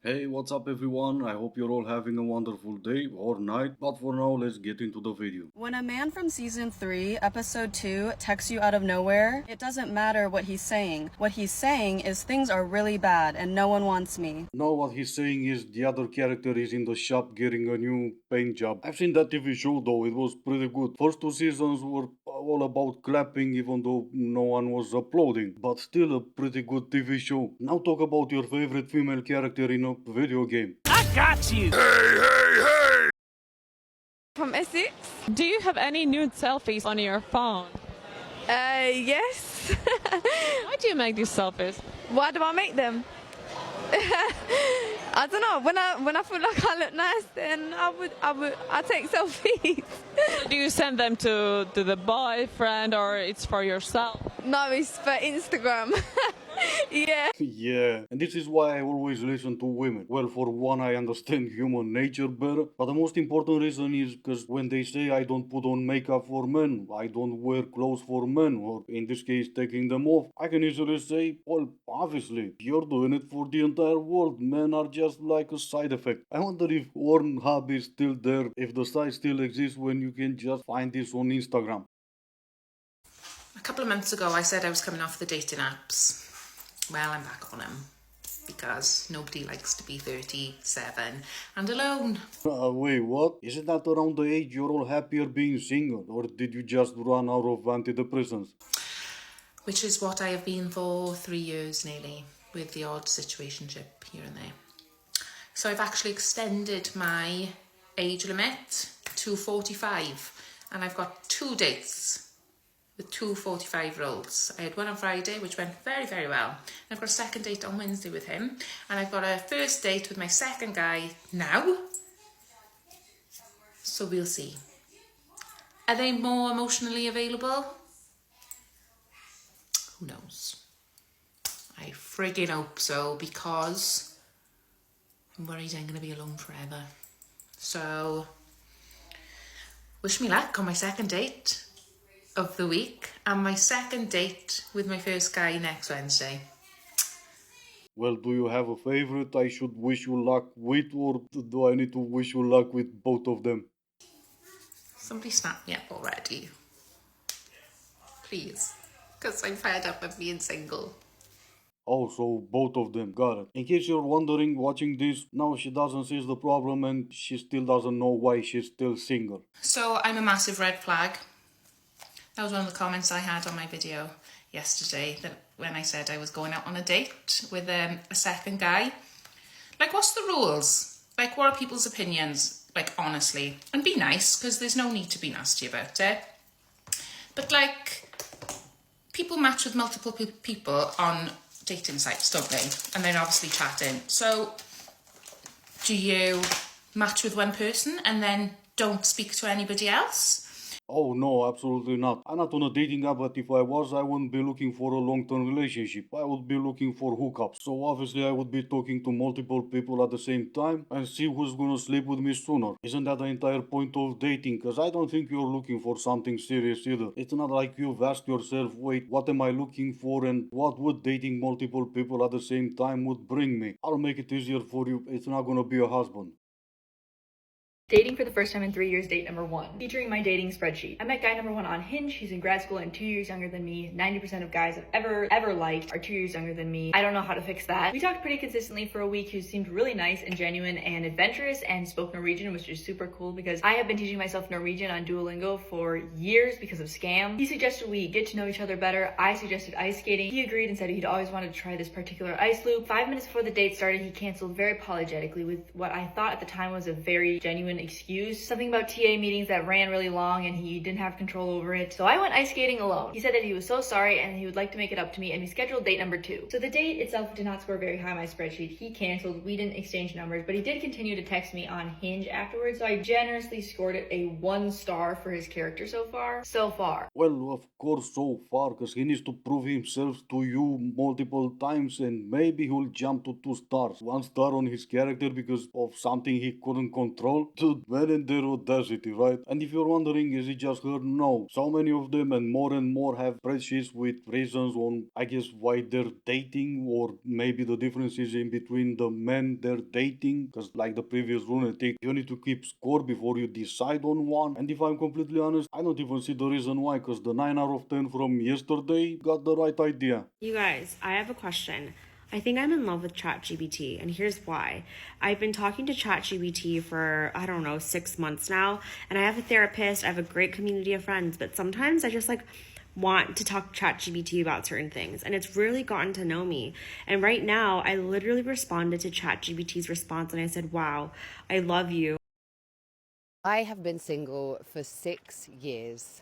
Hey, what's up everyone? I hope you're all having a wonderful day or night, but for now, let's get into the video. When a man from season 3, episode 2, texts you out of nowhere, it doesn't matter what he's saying. What he's saying is things are really bad and no one wants me. Now, what he's saying is the other character is in the shop getting a new paint job. I've seen that TV show though, it was pretty good. First two seasons were all about clapping, even though no one was applauding, but still a pretty good TV show. Now, talk about your favorite female character in a video game. I got you! From Essex? Do you have any nude selfies on your phone? Yes. Why do you make these selfies? Why do I make them? I don't know. When I feel like I look nice, then I take selfies. Do you send them to the boyfriend or it's for yourself? No, it's for Instagram. Yeah. Yeah, and this is why I always listen to women. Well, for one, I understand human nature better, but the most important reason is because when they say I don't put on makeup for men, I don't wear clothes for men, or in this case, taking them off, I can easily say, well, obviously, you're doing it for the entire world. Men are just like a side effect. I wonder if Pornhub is still there, if the site still exists when you can just find this on Instagram. A couple of months ago, I said I was coming off the dating apps. Well, I'm back on them because nobody likes to be 37 and alone. Wait, what? Isn't that around the age you're all happier being single? Or did you just run out of antidepressants? Which is what I have been for 3 years nearly, with the odd situationship here and there. So I've actually extended my age limit to 45, and I've got 2 dates with 2 45-year-olds. I had one on Friday, which went very, very well. And I've got a second date on Wednesday with him. And I've got a first date with my second guy now. So we'll see. Are they more emotionally available? Who knows? I friggin' hope so, because I'm worried I'm going to be alone forever. So, wish me luck on my second date of the week and my second date with my first guy next Wednesday. Well, do you have a favorite I should wish you luck with, or do I need to wish you luck with both of them? Somebody snap me up already. Please. Because I'm fed up of being single. Oh, so both of them, got it. In case you're wondering, watching this, no, she doesn't see the problem and she still doesn't know why she's still single. So I'm a massive red flag. That was one of the comments I had on my video yesterday, that when I said I was going out on a date with a second guy. Like, what's the rules? Like, what are people's opinions? Like, honestly. And be nice, because there's no need to be nasty about it. But, like, people match with multiple people on dating sites, don't they? And they're obviously chatting. So, do you match with one person and then don't speak to anybody else? Oh no, absolutely not. I'm not on a dating app, but if I was, I wouldn't be looking for a long-term relationship. I would be looking for hookups. So obviously I would be talking to multiple people at the same time and see who's gonna sleep with me sooner. Isn't that the entire point of dating? Cause I don't think you're looking for something serious either. It's not like you've asked yourself, wait, what am I looking for and what would dating multiple people at the same time would bring me? I'll make it easier for you. It's not gonna be a husband. Dating for the first time in 3 years, date number 1. Featuring my dating spreadsheet. I met guy number 1 on Hinge. He's in grad school and 2 years younger than me. 90% of guys I've ever liked are 2 years younger than me. I don't know how to fix that. We talked pretty consistently for a week. He seemed really nice and genuine and adventurous and spoke Norwegian, which is super cool because I have been teaching myself Norwegian on Duolingo for years because of scam. He suggested we get to know each other better. I suggested ice skating. He agreed and said he'd always wanted to try this particular ice loop. 5 minutes before the date started, he canceled very apologetically with what I thought at the time was a very genuine excuse. Something about TA meetings that ran really long and he didn't have control over it. So I went ice skating alone. He said that he was so sorry and he would like to make it up to me, and we scheduled date number 2. So the date itself did not score very high on my spreadsheet. He canceled. We didn't exchange numbers, but he did continue to text me on Hinge afterwards. So I generously scored it a 1 star for his character so far. Well, of course, so far, because he needs to prove himself to you multiple times and maybe he'll jump to 2 stars. 1 star on his character because of something he couldn't control. Dude, men and their audacity, right? And if you're wondering, is it just her? No. So many of them and more have spreadsheets with reasons on, I guess, why they're dating, or maybe the differences in between the men they're dating. Because, like the previous lunatic, you need to keep score before you decide on one. And if I'm completely honest, I don't even see the reason why, because the 9 out of 10 from yesterday got the right idea. You guys, I have a question. I think I'm in love with ChatGPT, and here's why. I've been talking to ChatGPT for, I don't know, 6 months now, and I have a therapist, I have a great community of friends, but sometimes I just want to talk to ChatGPT about certain things, and it's really gotten to know me. And right now, I literally responded to ChatGPT's response, and I said, wow, I love you. I have been single for 6 years.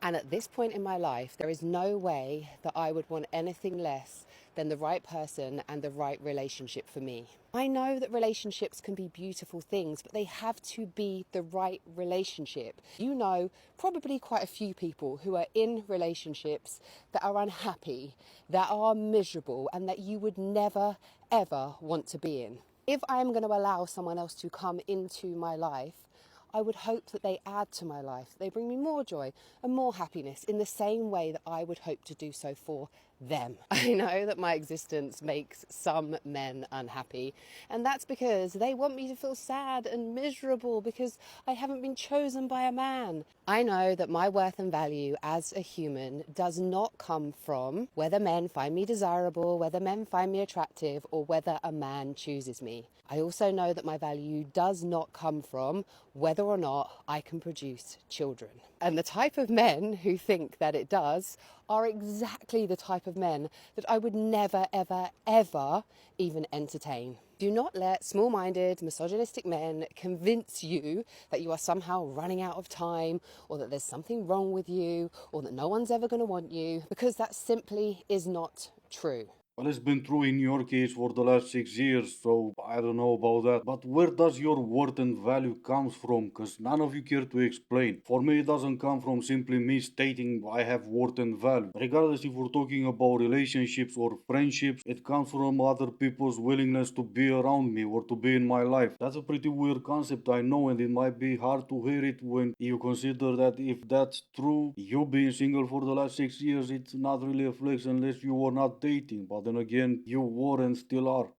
And at this point in my life, there is no way that I would want anything less than the right person and the right relationship for me. I know that relationships can be beautiful things, but they have to be the right relationship. You know probably quite a few people who are in relationships that are unhappy, that are miserable, and that you would never, ever want to be in. If I am going to allow someone else to come into my life, I would hope that they add to my life. They bring me more joy and more happiness in the same way that I would hope to do so for them. I know that my existence makes some men unhappy, and that's because they want me to feel sad and miserable because I haven't been chosen by a man. I know that my worth and value as a human does not come from whether men find me desirable, whether men find me attractive, or whether a man chooses me. I also know that my value does not come from whether or not I can produce children. And the type of men who think that it does are exactly the type of men that I would never, ever, ever even entertain. Do not let small-minded, misogynistic men convince you that you are somehow running out of time, or that there's something wrong with you, or that no one's ever going to want you, because that simply is not true. Well, it's been true in your case for the last 6 years, so I don't know about that. But where does your worth and value comes from? Because none of you care to explain. For me, it doesn't come from simply me stating I have worth and value. Regardless if we're talking about relationships or friendships, it comes from other people's willingness to be around me or to be in my life. That's a pretty weird concept, I know, and it might be hard to hear it when you consider that if that's true, you being single for the last 6 years, it's not really a flex unless you are not dating. But then again, you were and still are.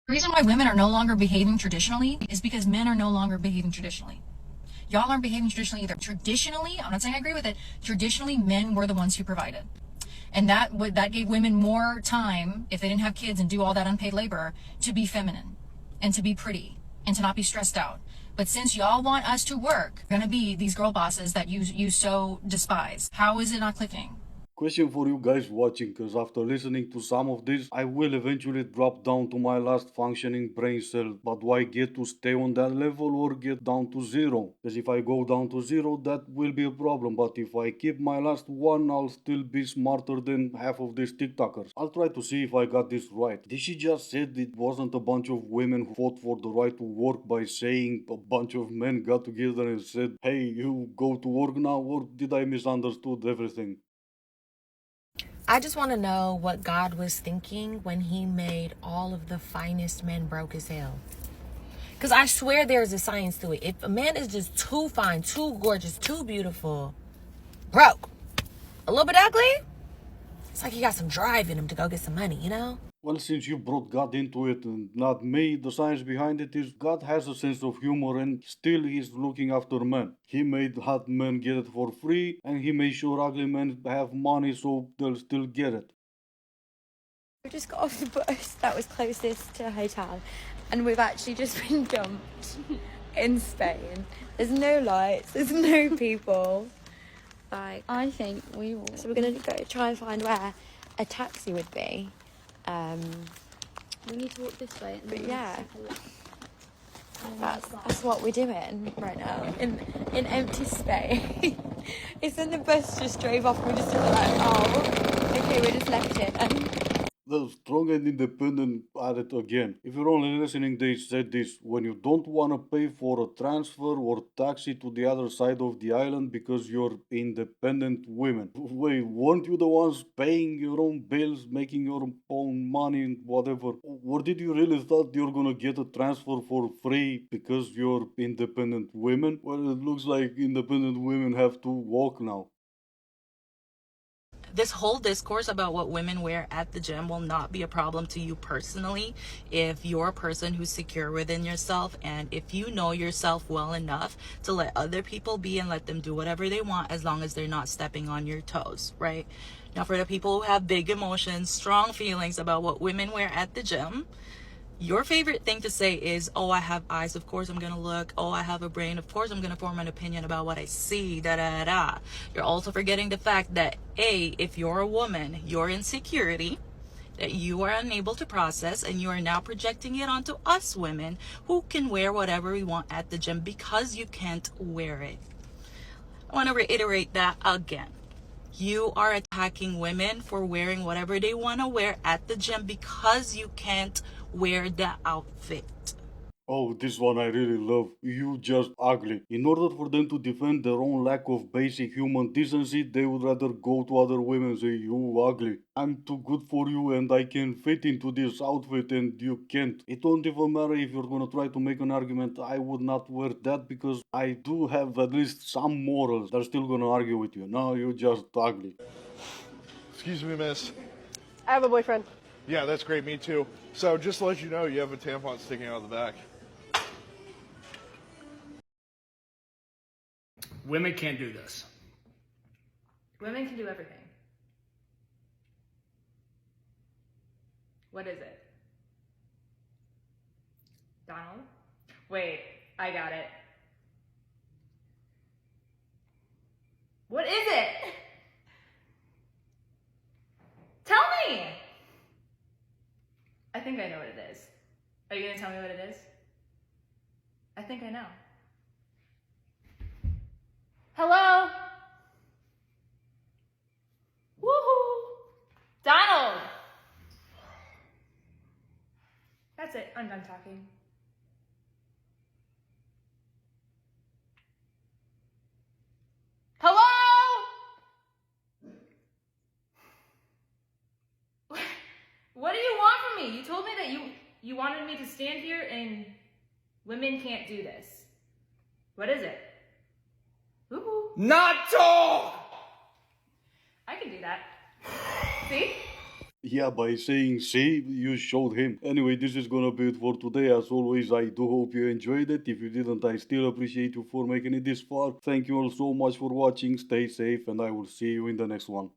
The reason why women are no longer behaving traditionally is because men are no longer behaving traditionally. Y'all aren't behaving traditionally either. Traditionally, I'm not saying I agree with it, traditionally men were the ones who provided. And that gave women more time, if they didn't have kids and do all that unpaid labor, to be feminine and to be pretty and to not be stressed out. But since y'all want us to work, we're gonna be these girl bosses that you so despise. How is it not clicking? Question for you guys watching, because after listening to some of this, I will eventually drop down to my last functioning brain cell. But do I get to stay on that level or get down to 0? Because if I go down to 0, that will be a problem. But if I keep my last one, I'll still be smarter than half of these TikTokers. I'll try to see if I got this right. Did she just said it wasn't a bunch of women who fought for the right to work by saying a bunch of men got together and said, hey, you go to work now? Or did I misunderstood everything? I just want to know what God was thinking when he made all of the finest men broke as hell. Because I swear there's a science to it. If a man is just too fine, too gorgeous, too beautiful, broke, a little bit ugly, it's like he got some drive in him to go get some money, you know? Well, since you brought God into it and not me, the science behind it is God has a sense of humor and still he's looking after men. He made hot men get it for free and he made sure ugly men have money so they'll still get it. We just got off the bus that was closest to a hotel and we've actually just been dumped in Spain. There's no lights, there's no people. Like, I think we will. So we're going to go try and find where a taxi would be. We need to walk this way. But yeah, that's what we're doing right now in empty space. It's when the bus just drove off and we just were like, oh, okay, we just left it. The strong and independent at it again. If you're only listening, they said this: when you don't want to pay for a transfer or taxi to the other side of the island because you're independent women. Wait, weren't you the ones paying your own bills, making your own money and whatever? Or did you really thought you're gonna get a transfer for free because you're independent women? Well, it looks like independent women have to walk now. This whole discourse about what women wear at the gym will not be a problem to you personally if you're a person who's secure within yourself, and if you know yourself well enough to let other people be and let them do whatever they want as long as they're not stepping on your toes, right? Now, for the people who have big emotions, strong feelings about what women wear at the gym, your favorite thing to say is, oh, I have eyes, of course I'm gonna look. Oh, I have a brain, of course I'm gonna form an opinion about what I see, da da da. You're also forgetting the fact that, A, if you're a woman, your insecurity that you are unable to process, and you are now projecting it onto us women who can wear whatever we want at the gym because you can't wear it. I want to reiterate that again. You are attacking women for wearing whatever they want to wear at the gym because you can't wear the outfit. Oh, this one I really love. You just ugly. In order for them to defend their own lack of basic human decency, they would rather go to other women and say, you ugly. I'm too good for you and I can fit into this outfit and you can't. It don't even matter if you're gonna try to make an argument. I would not wear that because I do have at least some morals. They're still gonna argue with you. No, you're just ugly. Excuse me, miss. I have a boyfriend. Yeah, that's great. Me too. So just to let you know, you have a tampon sticking out of the back. Women can't do this. Women can do everything. What is it? Donald? Wait, I got it. What is it? Tell me! I think I know what it is. Are you gonna tell me what it is? I think I know. Hello? Woohoo! Donald! That's it, I'm done talking. Hello? What do you want from me? You told me that you wanted me to stand here and women can't do this. What is it? Woohoo. Not talk! I can do that. See? Yeah, by saying see, you showed him. Anyway, this is gonna be it for today. As always, I do hope you enjoyed it. If you didn't, I still appreciate you for making it this far. Thank you all so much for watching. Stay safe, and I will see you in the next one.